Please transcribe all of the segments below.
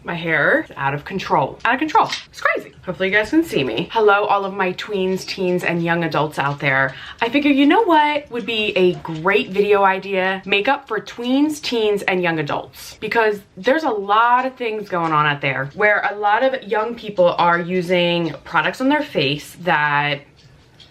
My hair is out of control. Out of control. It's crazy. Hopefully you guys can see me. Hello, all of my tweens, teens, and young adults out there. I figured, you know what would be a great video idea? Makeup for tweens, teens, and young adults. Because there's a lot of things going on out there where a lot of young people are using products on their face that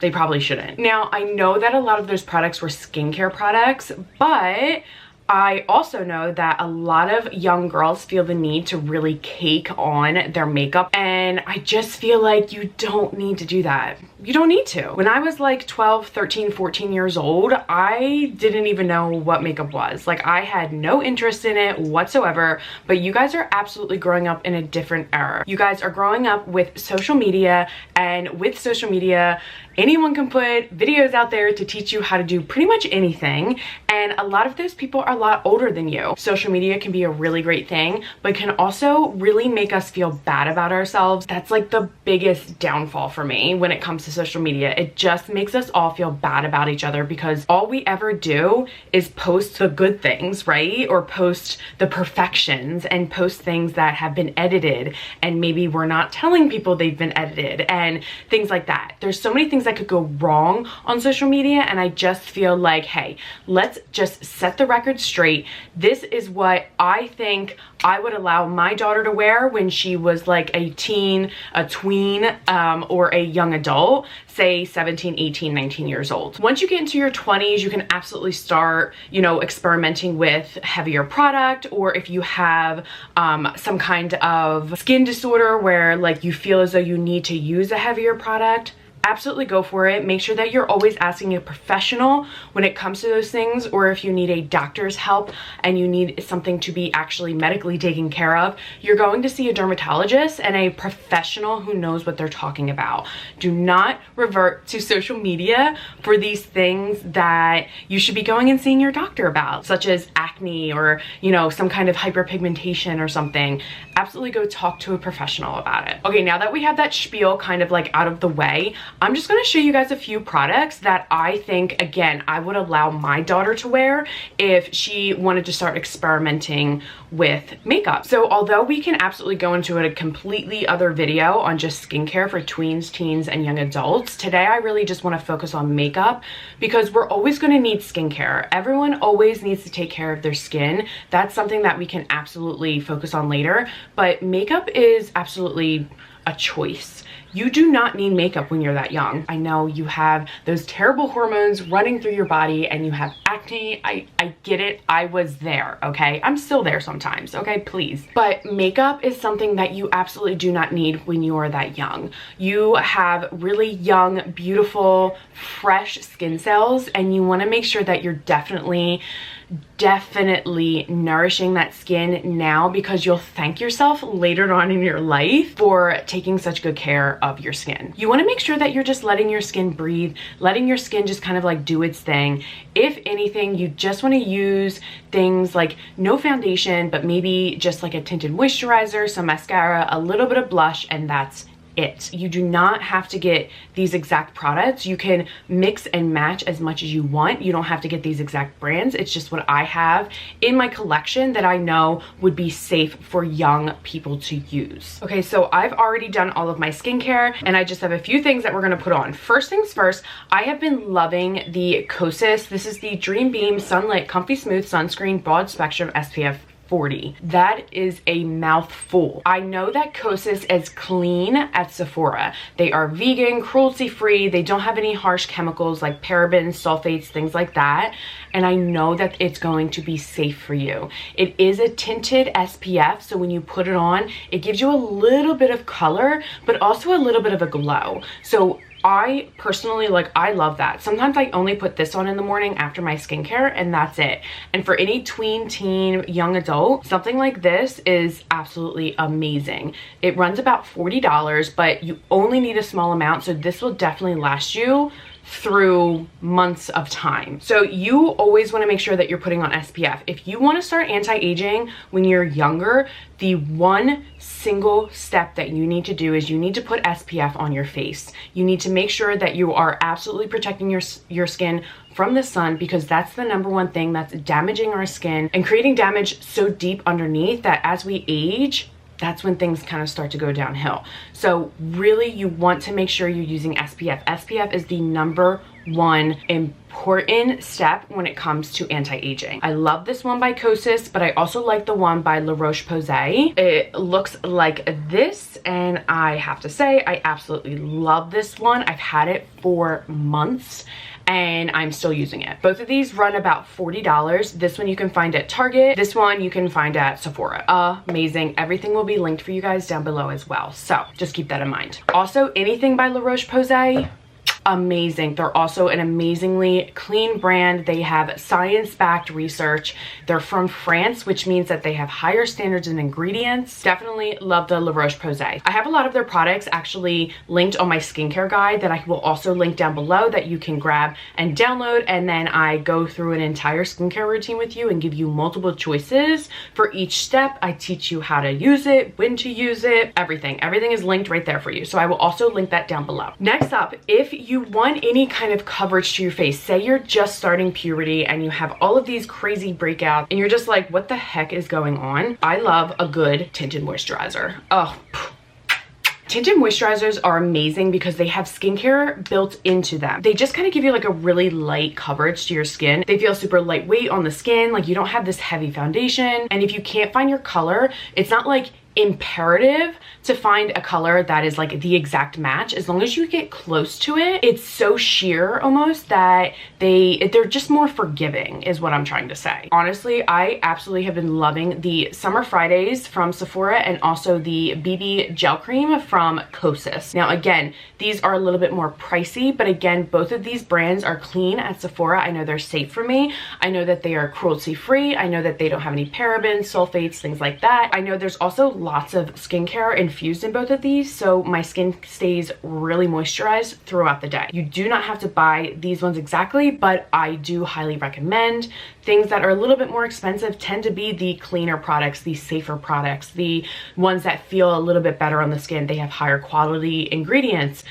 they probably shouldn't. Now, I know that a lot of those products were skincare products, but I also know that a lot of young girls feel the need to really cake on their makeup, and I just feel like you don't need to do that. You don't need to. When I was like 12, 13, 14 years old, I didn't even know what makeup was. Like, I had no interest in it whatsoever, but you guys are absolutely growing up in a different era. You guys are growing up with social media, and with social media, anyone can put videos out there to teach you how to do pretty much anything, and a lot of those people are a lot older than you. Social media can be a really great thing, but can also really make us feel bad about ourselves. That's like the biggest downfall for me when it comes to social media. It just makes us all feel bad about each other because all we ever do is post the good things, right? Or post the perfections and post things that have been edited, and maybe we're not telling people they've been edited and things like that. There's so many things that could go wrong on social media, and I just feel like, hey, let's just set the record straight. This is what I think I would allow my daughter to wear when she was like a teen, a tween, or a young adult, say 17, 18, 19 years old. Once you get into your 20s, you can absolutely start, you know, experimenting with heavier product, or if you have some kind of skin disorder where like you feel as though you need to use a heavier product, absolutely go for it. Make sure that you're always asking a professional when it comes to those things, or if you need a doctor's help and you need something to be actually medically taken care of, you're going to see a dermatologist and a professional who knows what they're talking about. Do not revert to social media for these things that you should be going and seeing your doctor about, such as acne or, you know, some kind of hyperpigmentation or something. Absolutely go talk to a professional about it. Okay, now that we have that spiel kind of like out of the way, I'm just going to show you guys a few products that I think, again, I would allow my daughter to wear if she wanted to start experimenting with makeup. So although we can absolutely go into a completely other video on just skincare for tweens, teens, and young adults, today I really just want to focus on makeup because we're always going to need skincare. Everyone always needs to take care of their skin. That's something that we can absolutely focus on later, but makeup is absolutely a choice. You do not need makeup when you're that young. I know you have those terrible hormones running through your body and you have acne. I get it. I was there, okay? I'm still there sometimes, okay? Please. But makeup is something that you absolutely do not need when you are that young. You have really young, beautiful, fresh skin cells, and you want to make sure that you're definitely nourishing that skin now, because you'll thank yourself later on in your life for taking such good care of your skin. You want to make sure that you're just letting your skin breathe, letting your skin just kind of like do its thing. If anything, you just want to use things like no foundation, but maybe just like a tinted moisturizer, some mascara, a little bit of blush, and that's it. You do not have to get these exact products. You can mix and match as much as you want. You don't have to get these exact brands. It's just what I have in my collection that I know would be safe for young people to use. Okay, so I've already done all of my skincare and I just have a few things that we're gonna put on. First things first, I have been loving the Kosas. This is the Dream Beam Sunlit Comfy Smooth Sunscreen Broad Spectrum SPF 40. That is a mouthful. I know that Kosas is clean at Sephora. They are vegan, cruelty-free. They don't have any harsh chemicals like parabens, sulfates, things like that. And I know that it's going to be safe for you. It is a tinted SPF, so when you put it on, it gives you a little bit of color, but also a little bit of a glow. So I personally, like, I love that. Sometimes I only put this on in the morning after my skincare and that's it. And for any tween, teen, young adult, something like this is absolutely amazing. It runs about $40, but you only need a small amount, so this will definitely last you through months of time. So you always want to make sure that you're putting on SPF. If you want to start anti-aging when you're younger, the one single step that you need to do is you need to put SPF on your face. You need to make sure that you are absolutely protecting your skin from the sun, because that's the number one thing that's damaging our skin and creating damage so deep underneath that as we age, that's when things kind of start to go downhill. So really, you want to make sure you're using SPF. SPF is the #1 important step when it comes to anti-aging. I love this one by Kosas, but I also like the one by La Roche-Posay. It looks like this, and I have to say, I absolutely love this one. I've had it for months, and I'm still using it. Both of these run about $40. This one you can find at Target. This one you can find at Sephora. Amazing. Everything will be linked for you guys down below as well. So just keep that in mind. Also, anything by La Roche-Posay, amazing. They're also an amazingly clean brand. They have science-backed research. They're from France, which means that they have higher standards in ingredients. Definitely love the La Roche-Posay. I have a lot of their products actually linked on my skincare guide that I will also link down below that you can grab and download, and then I go through an entire skincare routine with you and give you multiple choices for each step. I teach you how to use it, when to use it, everything. Everything is linked right there for you. So I will also link that down below. Next up, if you want any kind of coverage to your face, say you're just starting puberty and you have all of these crazy breakouts and you're just like, what the heck is going on? I love a good tinted moisturizer. Oh, tinted moisturizers are amazing because they have skincare built into them. They just kind of give you like a really light coverage to your skin. They feel super lightweight on the skin, like you don't have this heavy foundation. And if you can't find your color, it's not like imperative to find a color that is like the exact match. As long as you get close to it, it's so sheer almost that they're just more forgiving is what I'm trying to say. Honestly, I absolutely have been loving the Summer Fridays from Sephora and also the BB gel cream from Kosas. Now again, these are a little bit more pricey, but again, both of these brands are clean at Sephora. I know they're safe for me. I know that they are cruelty free. I know that they don't have any parabens, sulfates, things like that. I know there's also lots of skincare infused in both of these, so my skin stays really moisturized throughout the day. You do not have to buy these ones exactly, but I do highly recommend. Things that are a little bit more expensive tend to be the cleaner products, the safer products, the ones that feel a little bit better on the skin. They have higher quality ingredients.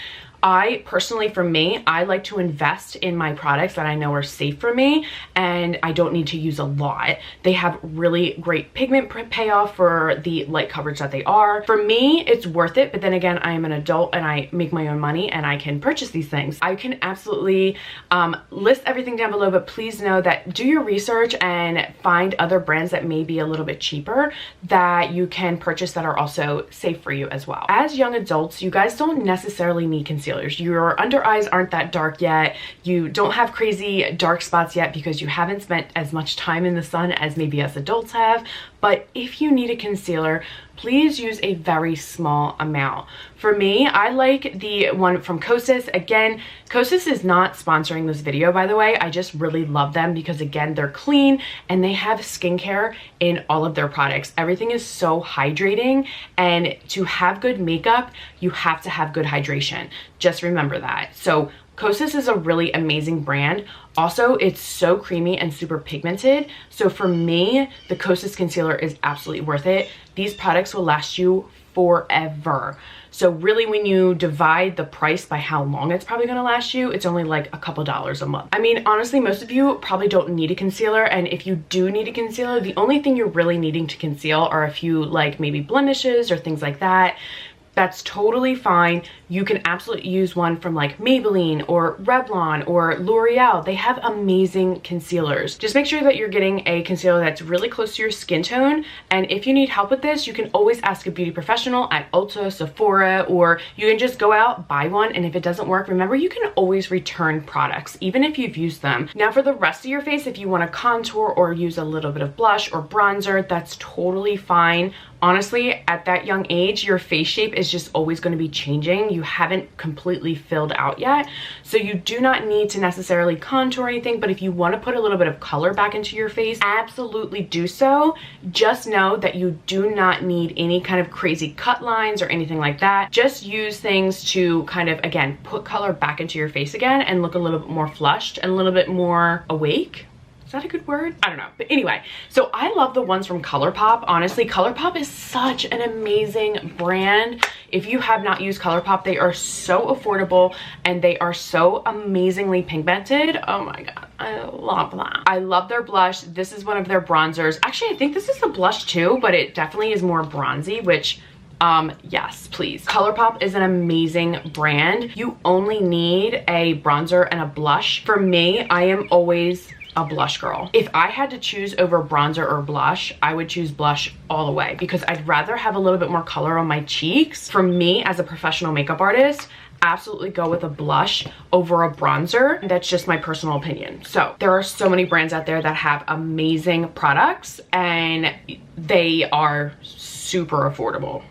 I personally, for me, I like to invest in my products that I know are safe for me and I don't need to use a lot. They have really great pigment payoff for the light coverage that they are. For me, it's worth it, but then again, I am an adult and I make my own money and I can purchase these things. I can absolutely list everything down below, but please know that do your research and find other brands that may be a little bit cheaper that you can purchase that are also safe for you as well. As young adults, you guys don't necessarily need concealer. Your under eyes aren't that dark yet. You don't have crazy dark spots yet because you haven't spent as much time in the sun as maybe us adults have. But if you need a concealer, please use a very small amount. For me, I like the one from Kosas. Again, Kosas is not sponsoring this video, by the way. I just really love them because again, they're clean and they have skincare in all of their products. Everything is so hydrating, and to have good makeup, you have to have good hydration. Just remember that. So Kosas is a really amazing brand. Also, it's so creamy and super pigmented. So for me, the Kosas concealer is absolutely worth it. These products will last you forever. So really, when you divide the price by how long it's probably gonna last you, it's only like a couple dollars a month. I mean, honestly, most of you probably don't need a concealer, and if you do need a concealer, the only thing you're really needing to conceal are a few like maybe blemishes or things like that. That's totally fine. You can absolutely use one from like Maybelline or Revlon or L'Oreal. They have amazing concealers. Just make sure that you're getting a concealer that's really close to your skin tone. And if you need help with this, you can always ask a beauty professional at Ulta, Sephora, or you can just go out, buy one. And if it doesn't work, remember, you can always return products, even if you've used them. Now for the rest of your face, if you want to contour or use a little bit of blush or bronzer, that's totally fine. Honestly, at that young age, your face shape is just always going to be changing. You haven't completely filled out yet. So you do not need to necessarily contour anything, but if you want to put a little bit of color back into your face, absolutely do so. Just know that you do not need any kind of crazy cut lines or anything like that. Just use things to kind of, again, put color back into your face again and look a little bit more flushed and a little bit more awake. Is that a good word? I don't know. But anyway, so I love the ones from ColourPop. Honestly, ColourPop is such an amazing brand. If you have not used ColourPop, they are so affordable and they are so amazingly pigmented. Oh my God, I love that. I love their blush. This is one of their bronzers. Actually, I think this is a blush too, but it definitely is more bronzy, which yes, please. ColourPop is an amazing brand. You only need a bronzer and a blush. For me, I am always a blush girl. If I had to choose over bronzer or blush, I would choose blush all the way because I'd rather have a little bit more color on my cheeks. For me, as a professional makeup artist, absolutely go with a blush over a bronzer. That's just my personal opinion. So there are so many brands out there that have amazing products and they are super affordable.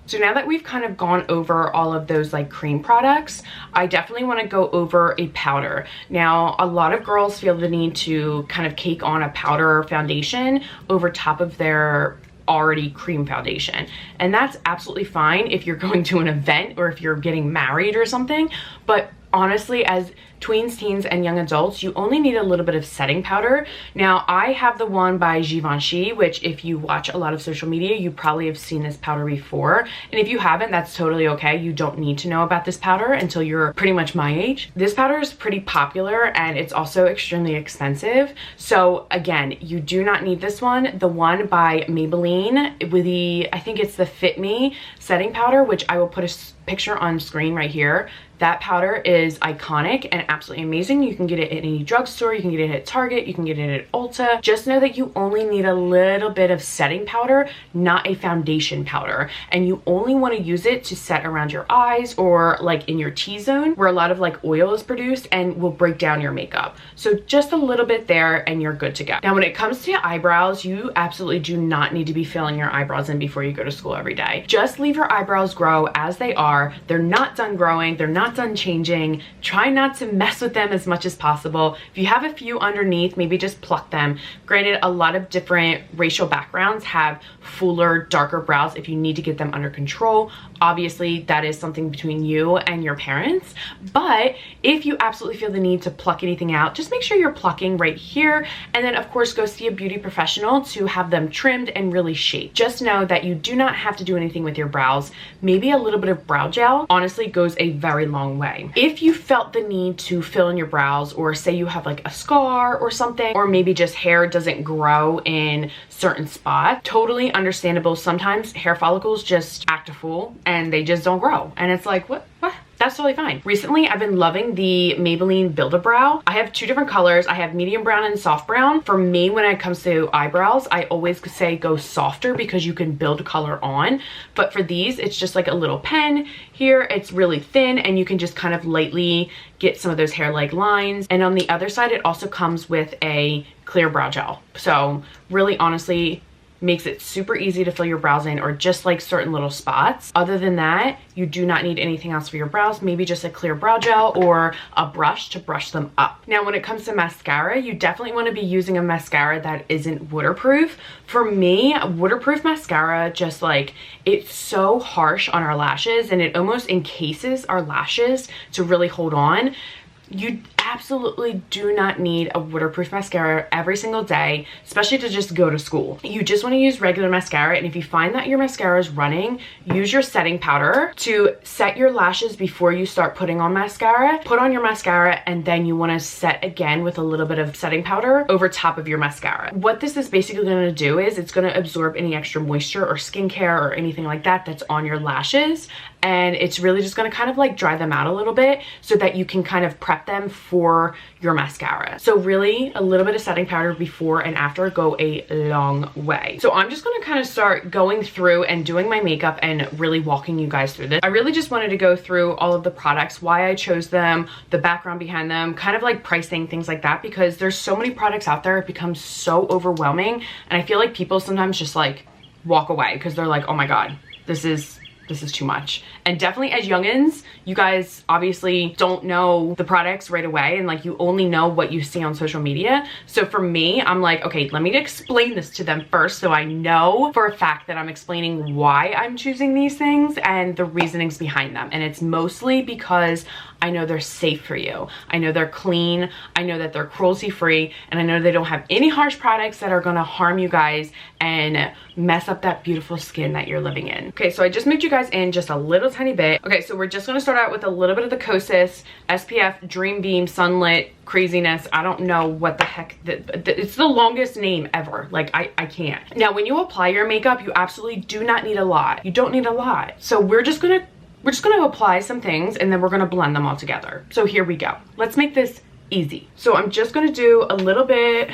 So now that we've kind of gone over all of those like cream products, I definitely want to go over a powder. Now, a lot of girls feel the need to kind of cake on a powder or foundation over top of their already cream foundation. And that's absolutely fine if you're going to an event or if you're getting married or something. But honestly, as tweens, teens, and young adults, you only need a little bit of setting powder. Now, I have the one by Givenchy, which if you watch a lot of social media, you probably have seen this powder before. And if you haven't, that's totally okay. You don't need to know about this powder until you're pretty much my age. This powder is pretty popular and it's also extremely expensive. So again, you do not need this one. The one by Maybelline with the, I think it's the Fit Me setting powder, which I will put a picture on screen right here. That powder is iconic and absolutely amazing. You can get it at any drugstore, you can get it at Target, you can get it at Ulta. Just know that you only need a little bit of setting powder, not a foundation powder. And you only want to use it to set around your eyes or like in your T-zone where a lot of like oil is produced and will break down your makeup. So just a little bit there and you're good to go. Now, when it comes to eyebrows, you absolutely do not need to be filling your eyebrows in before you go to school every day. Just leave your eyebrows grow as they are. They're not done growing. They're not done changing. Try not to mess with them as much as possible. If you have a few underneath, maybe just pluck them. Granted, a lot of different racial backgrounds have fuller, darker brows if you need to get them under control. Obviously, that is something between you and your parents. But if you absolutely feel the need to pluck anything out, just make sure you're plucking right here. And then of course, go see a beauty professional to have them trimmed and really shaped. Just know that you do not have to do anything with your brows. Maybe a little bit of brow gel honestly goes a very long way. If you felt the need to fill in your brows, or say you have like a scar or something, or maybe just hair doesn't grow in certain spots, totally understandable. Sometimes hair follicles just act a fool and they just don't grow. And it's like, what? That's totally fine. Recently, I've been loving the Maybelline Build-A-Brow. I have two different colors. I have medium brown and soft brown. For me, when it comes to eyebrows, I always say go softer because you can build color on. But for these, it's just like a little pen here. It's really thin and you can just kind of lightly get some of those hair-like lines. And on the other side, it also comes with a clear brow gel. So really, honestly, makes it super easy to fill your brows in, or just like certain little spots. Other than that, you do not need anything else for your brows, maybe just a clear brow gel or a brush to brush them up. Now, when it comes to mascara, you definitely want to be using a mascara that isn't waterproof. For me, waterproof mascara, just like, it's so harsh on our lashes and it almost encases our lashes to really hold on. You absolutely do not need a waterproof mascara every single day, especially to just go to school. You just want to use regular mascara, and if you find that your mascara is running, use your setting powder to set your lashes before you start putting on mascara. Put on your mascara and then you want to set again with a little bit of setting powder over top of your mascara. What this is basically going to do is it's going to absorb any extra moisture or skincare or anything like that that's on your lashes, and it's really just going to kind of like dry them out a little bit so that you can kind of prep them for your mascara. So really, a little bit of setting powder before and after go a long way. So I'm just going to kind of start going through and doing my makeup and really walking you guys through this. I really just wanted to go through all of the products, why I chose them, the background behind them, kind of like pricing, things like that, because there's so many products out there, it becomes so overwhelming. And I feel like people sometimes just like walk away because they're like, oh my God, this is this is too much. And definitely as youngins, you guys obviously don't know the products right away, and like you only know what you see on social media. So for me, I'm like, okay, let me explain this to them first so I know for a fact that I'm explaining why I'm choosing these things and the reasonings behind them. And it's mostly because I know they're safe for you. I know they're clean. I know that they're cruelty free, and I know they don't have any harsh products that are gonna harm you guys and mess up that beautiful skin that you're living in. Okay, so I just moved you guys in just a little tiny bit. Okay, so we're just gonna start out with a little bit of the Kosas SPF Dream Beam Sunlit craziness. I don't know what the heck, it's the longest name ever. Like I can't. Now, when you apply your makeup, you absolutely do not need a lot. You don't need a lot. So we're just gonna apply some things and then we're gonna blend them all together. So here we go. Let's make this easy. So I'm just gonna do a little bit,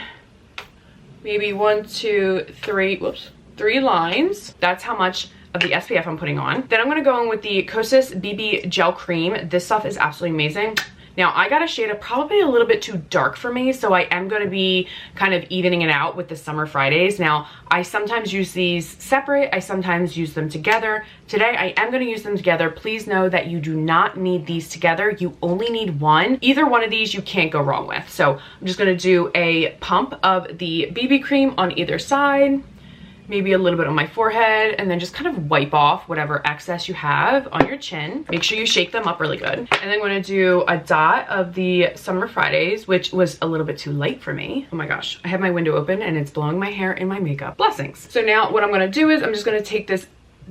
maybe 1, 2, 3, whoops, 3 lines. That's how much of the SPF I'm putting on. Then I'm gonna go in with the Kosas BB Gel Cream. This stuff is absolutely amazing. Now I got a shade of probably a little bit too dark for me, so I am going to be kind of evening it out with the Summer Fridays. Now I sometimes use these separate, I sometimes use them together. Today I am going to use them together. Please know that you do not need these together. You only need one. Either one of these you can't go wrong with. So I'm just going to do a pump of the BB cream on either side. Maybe a little bit on my forehead, and then just kind of wipe off whatever excess you have on your chin. Make sure you shake them up really good. And then I'm gonna do a dot of the Summer Fridays, which was a little bit too light for me. Oh my gosh, I have my window open and it's blowing my hair and my makeup. Blessings. So now what I'm gonna do is I'm just gonna take this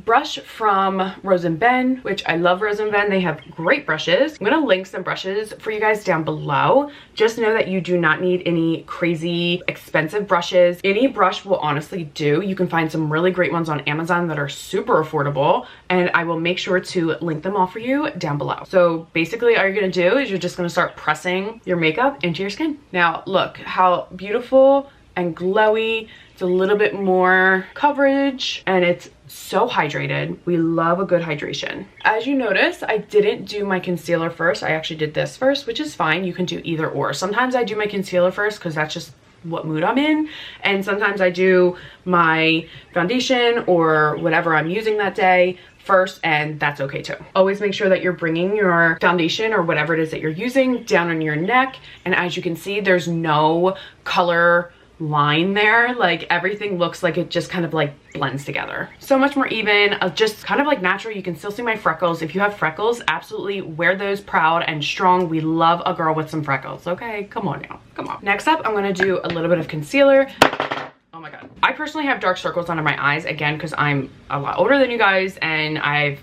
brush from Rose & Ben, which I love Rose & Ben. They have great brushes. I'm gonna link some brushes for you guys down below. Just know that you do not need any crazy expensive brushes. Any brush will honestly do. You can find some really great ones on Amazon that are super affordable, and I will make sure to link them all for you down below. So basically all you're gonna do is you're just gonna start pressing your makeup into your skin. Now look how beautiful and glowy. It's a little bit more coverage and it's so hydrated. We love a good hydration. As you notice, I didn't do my concealer first. I actually did this first, which is fine. You can do either or. Sometimes I do my concealer first because that's just what mood I'm in. And sometimes I do my foundation or whatever I'm using that day first, and that's okay too. Always make sure that you're bringing your foundation or whatever it is that you're using down on your neck. And as you can see, there's no color line there. Like everything looks like it just kind of like blends together. So much more even, just kind of like natural. You can still see my freckles. If you have freckles, absolutely wear those proud and strong. We love a girl with some freckles. Okay, come on now, come on. Next up, I'm gonna do a little bit of concealer. Oh my God. I personally have dark circles under my eyes, again, because I'm a lot older than you guys and I've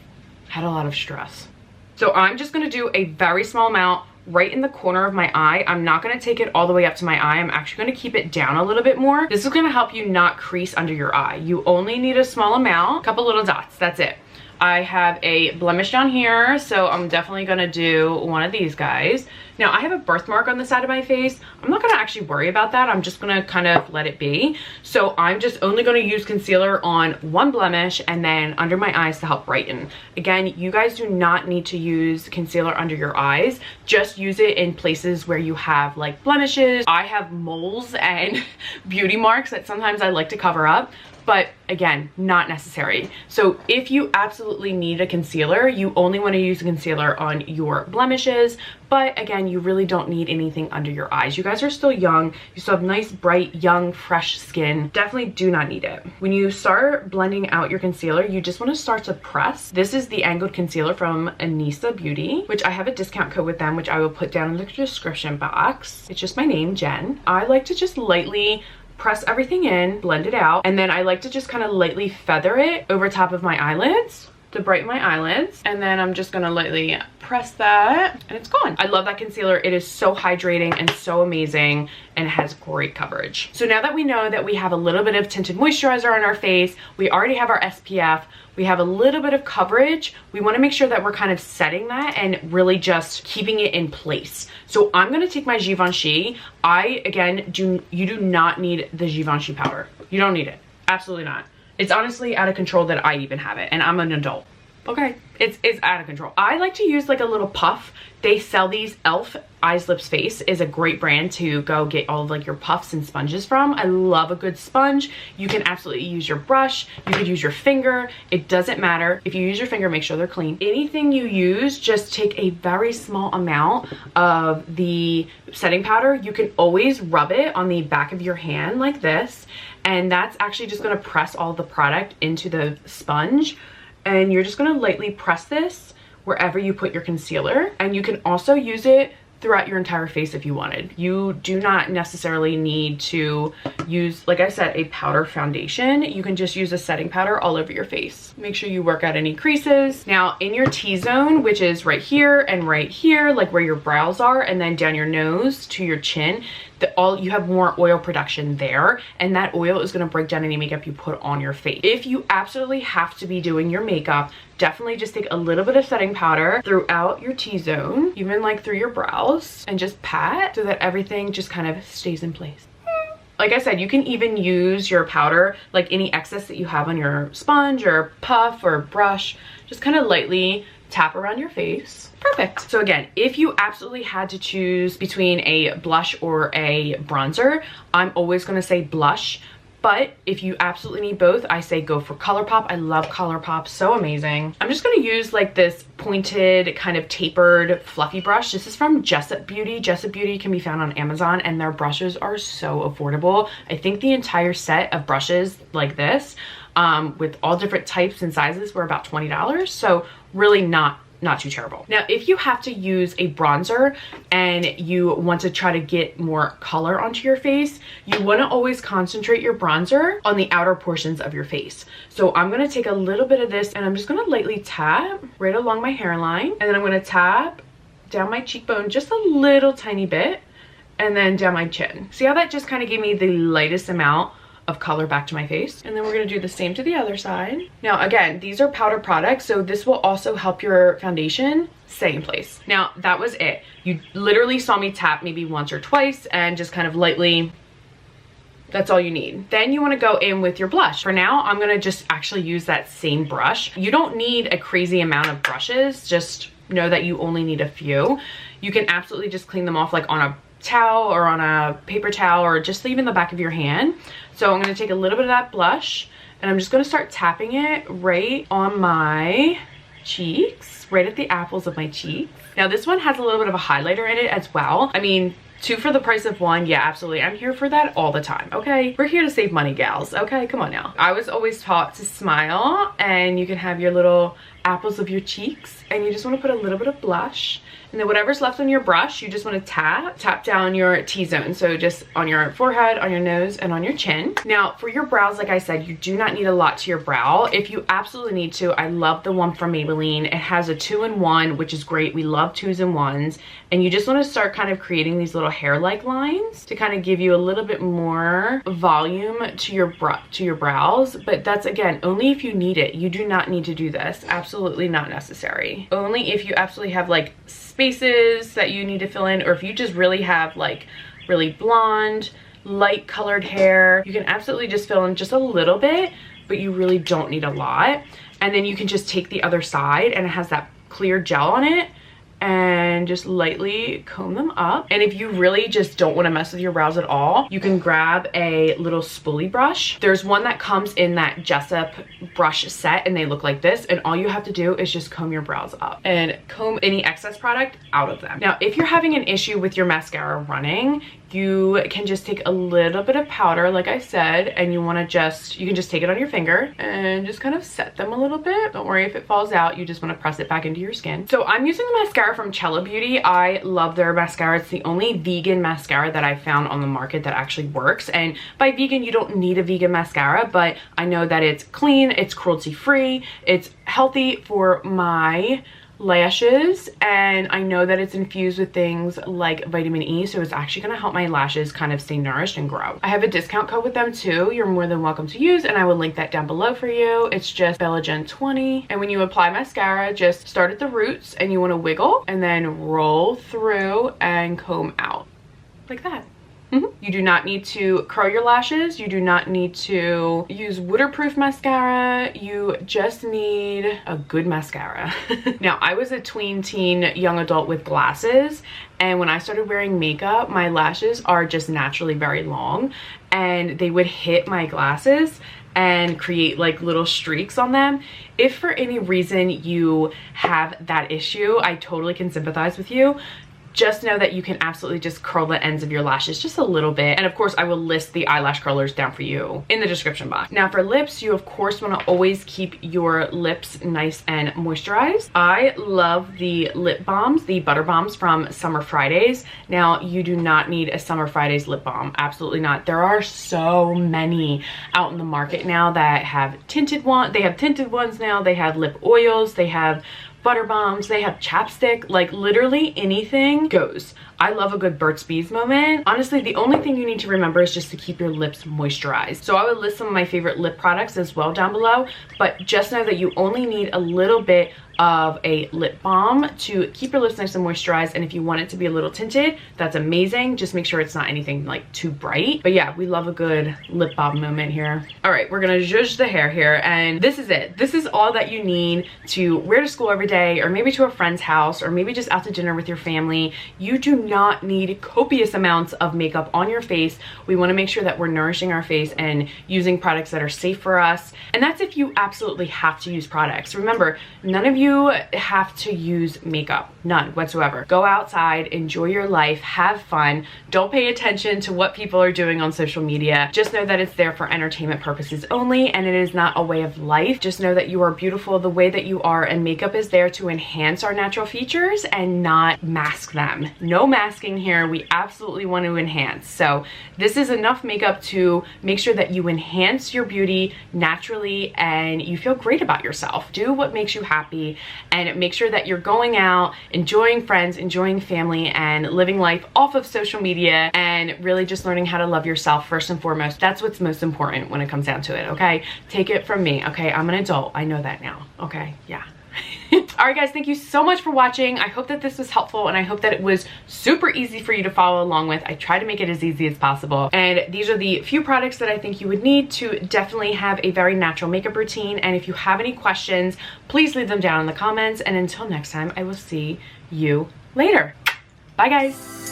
had a lot of stress. So I'm just gonna do a very small amount right in the corner of my eye. I'm not going to take it all the way up to my eye. I'm actually going to keep it down a little bit more. This is going to help you not crease under your eye. You only need a small amount, a couple little dots, that's it. I have a blemish down here, so I'm definitely gonna do one of these guys. Now I have a birthmark on the side of my face. I'm not gonna actually worry about that. I'm just gonna kind of let it be. So I'm just only gonna use concealer on one blemish and then under my eyes to help brighten. Again, you guys do not need to use concealer under your eyes. Just use it in places where you have like blemishes. I have moles and beauty marks that sometimes I like to cover up. But again, not necessary. So if you absolutely need a concealer, you only want to use a concealer on your blemishes. But again, you really don't need anything under your eyes. You guys are still young. You still have nice, bright, young, fresh skin. Definitely do not need it. When you start blending out your concealer, you just want to start to press. This is the angled concealer from Anissa Beauty, which I have a discount code with them, which I will put down in the description box. It's just my name, Jen. I like to just lightly press everything in, blend it out, and then I like to just kind of lightly feather it over top of my eyelids to brighten my eyelids. And then I'm just gonna lightly press that and it's gone. I love that concealer. It is so hydrating and so amazing and it has great coverage. So now that we know that we have a little bit of tinted moisturizer on our face, we already have our SPF, we have a little bit of coverage, we want to make sure that we're kind of setting that and really just keeping it in place. So I'm going to take my Givenchy. You do not need the Givenchy powder. You don't need it. Absolutely not. It's honestly out of control that I even have it, and I'm an adult. Okay, it's out of control. I like to use like a little puff. They sell these. Elf Eyes Lips Face is a great brand to go get all of like your puffs and sponges from. I love a good sponge. You can absolutely use your brush. You could use your finger. It doesn't matter. If you use your finger, make sure they're clean. Anything you use, just take a very small amount of the setting powder. You can always rub it on the back of your hand like this, and that's actually just going to press all the product into the sponge. And you're just going to lightly press this wherever you put your concealer, and you can also use it throughout your entire face if you wanted. You do not necessarily need to use, like I said, a powder foundation. You can just use a setting powder all over your face. Make sure you work out any creases. Now in your T-zone, which is right here and right here, like where your brows are, and then down your nose to your chin, you have more oil production there, and that oil is going to break down any makeup you put on your face. If you absolutely have to be doing your makeup, definitely just take a little bit of setting powder throughout your T-zone, even like through your brows, and just pat so that everything just kind of stays in place. Like I said, you can even use your powder, like any excess that you have on your sponge or puff or brush, just kind of lightly tap around your face. Perfect. So again, if you absolutely had to choose between a blush or a bronzer, I'm always going to say blush. But if you absolutely need both, I say go for ColourPop. I love ColourPop, so amazing. I'm just going to use like this pointed, kind of tapered, fluffy brush. This is from Jessup Beauty. Jessup Beauty can be found on Amazon, and their brushes are so affordable. I think the entire set of brushes like this, with all different types and sizes, were about $20. So really not too terrible. Now, if you have to use a bronzer and you want to try to get more color onto your face, you want to always concentrate your bronzer on the outer portions of your face. So I'm going to take a little bit of this and I'm just going to lightly tap right along my hairline, and then I'm going to tap down my cheekbone just a little tiny bit, and then down my chin. See how that just kind of gave me the lightest amount of color back to my face? And then we're going to do the same to the other side. Now again, these are powder products, so this will also help your foundation stay in place. Now that was it. You literally saw me tap maybe once or twice and just kind of lightly. That's all you need. Then you want to go in with your blush. For now, I'm going to just actually use that same brush. You don't need a crazy amount of brushes. Just know that you only need a few. You can absolutely just clean them off like on a towel or on a paper towel, or just leave in the back of your hand. So I'm going to take a little bit of that blush and I'm just going to start tapping it right on my cheeks, right at the apples of my cheeks. Now this one has a little bit of a highlighter in it as well. I mean, 2 for the price of 1. Yeah, absolutely. I'm here for that all the time. Okay, we're here to save money, gals. Okay, come on now. I was always taught to smile, and you can have your little apples of your cheeks, and you just want to put a little bit of blush, and then whatever's left on your brush, you just want to tap down your T-zone. So just on your forehead, on your nose, and on your chin. Now for your brows, like I said, you do not need a lot to your brow. If you absolutely need to, I love the one from Maybelline. It has a 2-in-1, which is great. We love 2s and 1s. And you just want to start kind of creating these little hair-like lines to kind of give you a little bit more volume to your brows. But that's, again, only if you need it. You do not need to do this. Absolutely not necessary. Only if you absolutely have like spaces that you need to fill in, or if you just really have like really blonde, light colored hair, you can absolutely just fill in just a little bit, but you really don't need a lot. And then you can just take the other side, and it has that clear gel on it, and just lightly comb them up. And if you really just don't want to mess with your brows at all, you can grab a little spoolie brush. There's one that comes in that Jessup brush set, and they look like this, and all you have to do is just comb your brows up and comb any excess product out of them. Now if you're having an issue with your mascara running, you can just take a little bit of powder, like I said, and you can just take it on your finger and just kind of set them a little bit. Don't worry if it falls out, you just want to press it back into your skin. So I'm using the mascara from Cello Beauty. I love their mascara. It's the only vegan mascara that I found on the market that actually works. And by vegan, you don't need a vegan mascara, but I know that it's clean, it's cruelty-free, it's healthy for my lashes, and I know that it's infused with things like vitamin E, so it's actually going to help my lashes kind of stay nourished and grow. I have a discount code with them too. You're more than welcome to use, and I will link that down below for you. It's just BellaGen20. And when you apply mascara, just start at the roots, and you want to wiggle and then roll through and comb out like that. You do not need to curl your lashes. You do not need to use waterproof mascara. You just need a good mascara. Now, I was a tween teen young adult with glasses, and when I started wearing makeup, my lashes are just naturally very long, and they would hit my glasses and create like little streaks on them. If for any reason you have that issue, I totally can sympathize with you. Just know that you can absolutely just curl the ends of your lashes just a little bit. And of course, I will list the eyelash curlers down for you in the description box. Now for lips, you of course want to always keep your lips nice and moisturized. I love the lip balms, the butter balms from Summer Fridays. Now you do not need a Summer Fridays lip balm. Absolutely not. There are so many out in the market now that have tinted ones. They have tinted ones now. They have lip oils. They have butter bombs, they have chapstick, like literally anything goes. I love a good Burt's Bees moment. Honestly, the only thing you need to remember is just to keep your lips moisturized. So I would list some of my favorite lip products as well down below, but just know that you only need a little bit of a lip balm to keep your lips nice and moisturized. And if you want it to be a little tinted, that's amazing. Just make sure it's not anything like too bright. But yeah, we love a good lip balm moment here. All right, we're gonna zhuzh the hair here, and this is it. This is all that you need to wear to school every day, or maybe to a friend's house, or maybe just out to dinner with your family. You do not need copious amounts of makeup on your face. We want to make sure that we're nourishing our face and using products that are safe for us. And that's if you absolutely have to use products. Remember, none of you have to use makeup, none whatsoever. Go outside, enjoy your life, have fun. Don't pay attention to what people are doing on social media. Just know that it's there for entertainment purposes only, and it is not a way of life. Just know that you are beautiful the way that you are, and makeup is there to enhance our natural features and not mask them. No masking here. We absolutely want to enhance. So this is enough makeup to make sure that you enhance your beauty naturally and you feel great about yourself. Do what makes you happy, and make sure that you're going out, enjoying friends, enjoying family, and living life off of social media, and really just learning how to love yourself first and foremost. That's what's most important when it comes down to it, okay? Take it from me, okay? I'm an adult. I know that now, okay? Yeah. All right, guys, thank you so much for watching. I hope that this was helpful, and I hope that it was super easy for you to follow along with. I try to make it as easy as possible. And these are the few products that I think you would need to definitely have a very natural makeup routine. And if you have any questions, please leave them down in the comments. And until next time, I will see you later. Bye, guys.